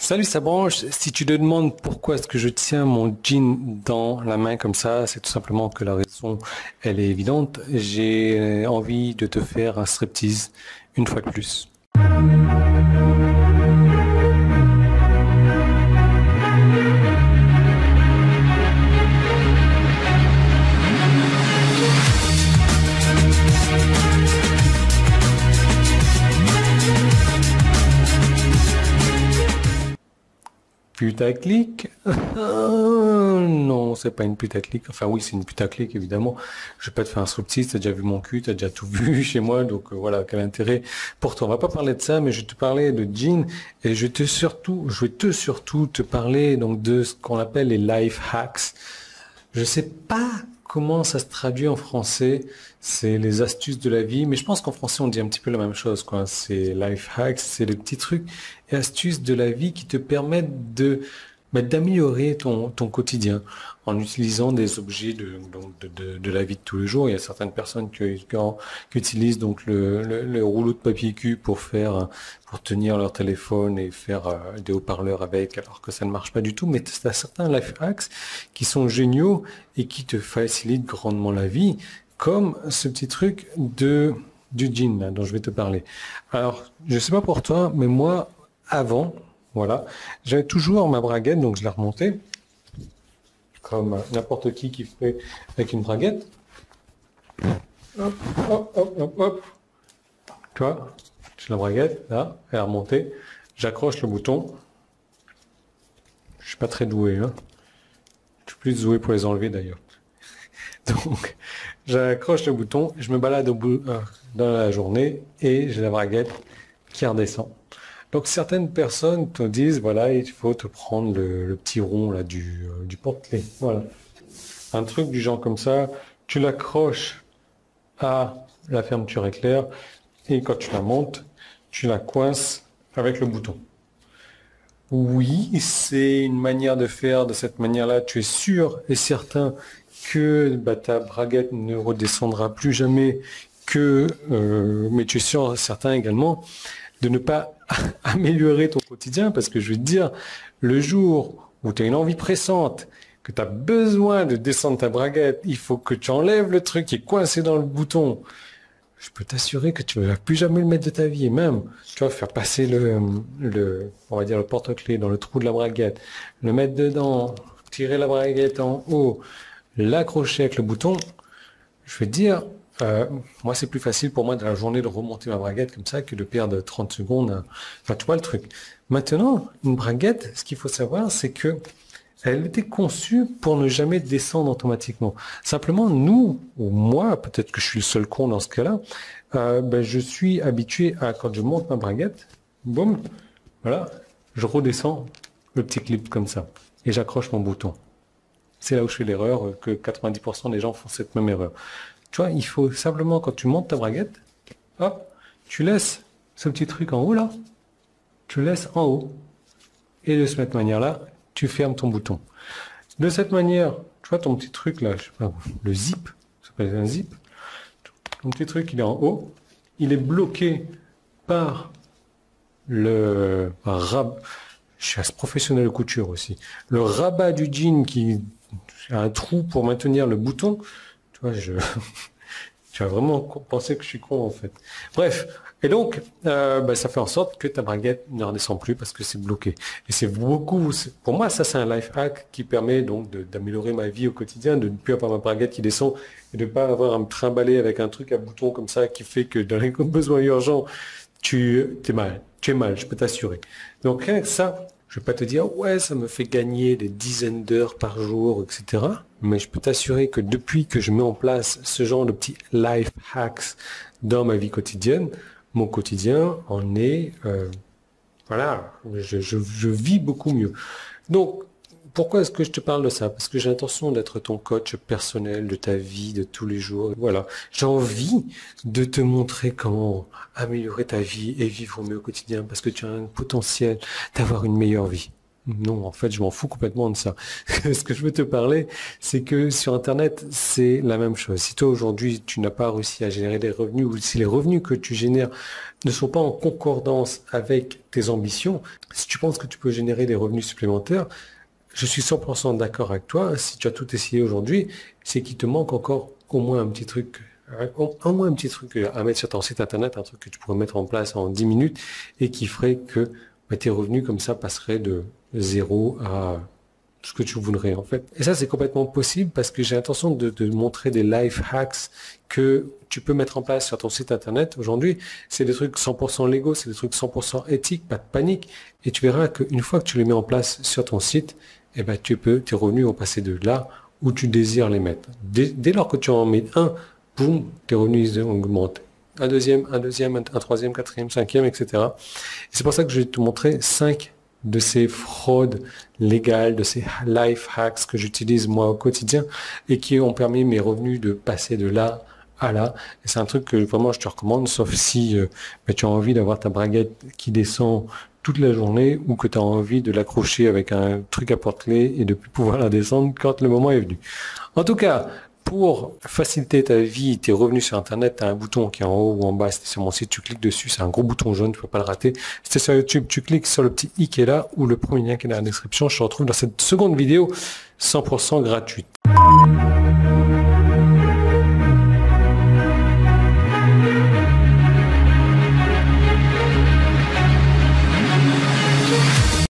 Salut sa branche, si tu te demandes pourquoi est-ce que je tiens mon jean dans la main comme ça, c'est tout simplement que la raison, elle est évidente. J'ai envie de te faire un striptease une fois de plus. Putaclic? Non, c'est pas une putaclic. Enfin oui, c'est une putaclic évidemment. Je vais pas te faire un striptease, t'as déjà vu mon cul, t'as déjà tout vu chez moi, donc voilà, quel intérêt pour toi. On va pas parler de ça, mais je vais te parler de jean et je vais surtout te parler donc de ce qu'on appelle les life hacks. Je sais pas comment ça se traduit en français, c'est les astuces de la vie, mais je pense qu'en français on dit un petit peu la même chose, quoi. C'est life hacks, c'est les petits trucs et astuces de la vie qui te permettent d'améliorer ton quotidien en utilisant des objets de la vie de tous les jours. Il y a certaines personnes qui utilisent donc le rouleau de papier cul pour tenir leur téléphone et faire des haut-parleurs avec, alors que ça ne marche pas du tout. Mais tu as certains life hacks qui sont géniaux et qui te facilitent grandement la vie, comme ce petit truc du jean là, dont je vais te parler. Alors, je sais pas pour toi, mais moi, avant, voilà, j'avais toujours ma braguette, donc je la remontais, comme n'importe qui fait avec une braguette. Hop, hop, hop, hop, hop. Tu vois, j'ai la braguette, là, elle est remontée. J'accroche le bouton. Je suis pas très doué, hein. Je suis plus doué pour les enlever d'ailleurs. Donc, j'accroche le bouton, je me balade dans la journée et j'ai la braguette qui redescend. Donc certaines personnes te disent, voilà, il faut te prendre le petit rond là du porte-clés. Voilà. Un truc du genre comme ça, tu l'accroches à la fermeture éclair et quand tu la montes, tu la coinces avec le bouton. Oui, c'est une manière de faire de cette manière-là. Tu es sûr et certain que ta braguette ne redescendra plus jamais mais tu es sûr et certain également de ne pas améliorer ton quotidien, parce que je veux te dire, le jour où tu as une envie pressante, que tu as besoin de descendre ta braguette, il faut que tu enlèves le truc qui est coincé dans le bouton. Je peux t'assurer que tu ne vas plus jamais le mettre de ta vie. Et même, tu vas faire passer on va dire le porte-clés dans le trou de la braguette, le mettre dedans, tirer la braguette en haut, l'accrocher avec le bouton. Je vais te dire, moi, c'est plus facile pour moi dans la journée de remonter ma braguette comme ça que de perdre 30 secondes. Enfin, tu vois le truc. Maintenant, une braguette, ce qu'il faut savoir, c'est que elle était conçue pour ne jamais descendre automatiquement. Simplement, nous, ou moi, peut-être que je suis le seul con dans ce cas-là, je suis habitué à, quand je monte ma braguette, boum, voilà, je redescends le petit clip comme ça. Et j'accroche mon bouton. C'est là où je fais l'erreur, que 90% des gens font cette même erreur. Tu vois, il faut simplement, quand tu montes ta braguette, hop, tu laisses ce petit truc en haut là, tu le laisses en haut. Et de cette manière-là, tu fermes ton bouton. De cette manière, tu vois ton petit truc là, je sais pas, le zip, ça s'appelle un zip. Ton petit truc, il est en haut, il est bloqué par je suis un professionnel de couture aussi, le rabat du jean qui a un trou pour maintenir le bouton. Tu vois, tu vas vraiment penser que je suis con en fait. Bref, et donc, ça fait en sorte que ta braguette ne redescend plus parce que c'est bloqué. Et pour moi, ça c'est un life hack qui permet donc d'améliorer ma vie au quotidien, de ne plus avoir ma braguette qui descend et de ne pas avoir à me trimballer avec un truc à bouton comme ça qui fait que dans les besoins urgents, tu es mal, je peux t'assurer. Donc rien que ça, je vais pas te dire, ouais, ça me fait gagner des dizaines d'heures par jour, etc. Mais je peux t'assurer que depuis que je mets en place ce genre de petits life hacks dans ma vie quotidienne, mon quotidien en est, voilà, je vis beaucoup mieux. Donc, pourquoi est-ce que je te parle de ça? Parce que j'ai l'intention d'être ton coach personnel de ta vie, de tous les jours. Voilà, j'ai envie de te montrer comment améliorer ta vie et vivre mieux au quotidien, parce que tu as un potentiel d'avoir une meilleure vie. Non, en fait, je m'en fous complètement de ça. Ce que je veux te parler, c'est que sur Internet, c'est la même chose. Si toi, aujourd'hui, tu n'as pas réussi à générer des revenus, ou si les revenus que tu génères ne sont pas en concordance avec tes ambitions, si tu penses que tu peux générer des revenus supplémentaires, je suis 100% d'accord avec toi. Si tu as tout essayé aujourd'hui, c'est qu'il te manque encore au moins un petit truc. Au moins un petit truc à mettre sur ton site internet, un truc que tu pourrais mettre en place en 10 minutes et qui ferait que tes revenus comme ça passeraient de zéro à ce que tu voudrais en fait. Et ça, c'est complètement possible parce que j'ai l'intention de montrer des life hacks que tu peux mettre en place sur ton site internet. Aujourd'hui, c'est des trucs 100% légaux, c'est des trucs 100% éthiques, pas de panique. Et tu verras qu'une fois que tu les mets en place sur ton site, eh ben, tes revenus vont passer de là où tu désires les mettre. Dès lors que tu en mets un, boum, tes revenus augmentent. Un deuxième, un troisième, quatrième, cinquième, etc. Et c'est pour ça que je vais te montrer 5 de ces fraudes légales, de ces life hacks que j'utilise moi au quotidien et qui ont permis mes revenus de passer de là à là. Et c'est un truc que vraiment je te recommande, sauf si tu as envie d'avoir ta braguette qui descend toute la journée ou que tu as envie de l'accrocher avec un truc à porte-clés et de plus pouvoir la descendre quand le moment est venu. En tout cas, pour faciliter ta vie, tes revenus sur Internet, tu as un bouton qui est en haut ou en bas. C'était sur mon site, tu cliques dessus, c'est un gros bouton jaune, tu ne peux pas le rater. C'était sur YouTube, tu cliques sur le petit i qui est là ou le premier lien qui est dans la description. Je te retrouve dans cette seconde vidéo 100% gratuite.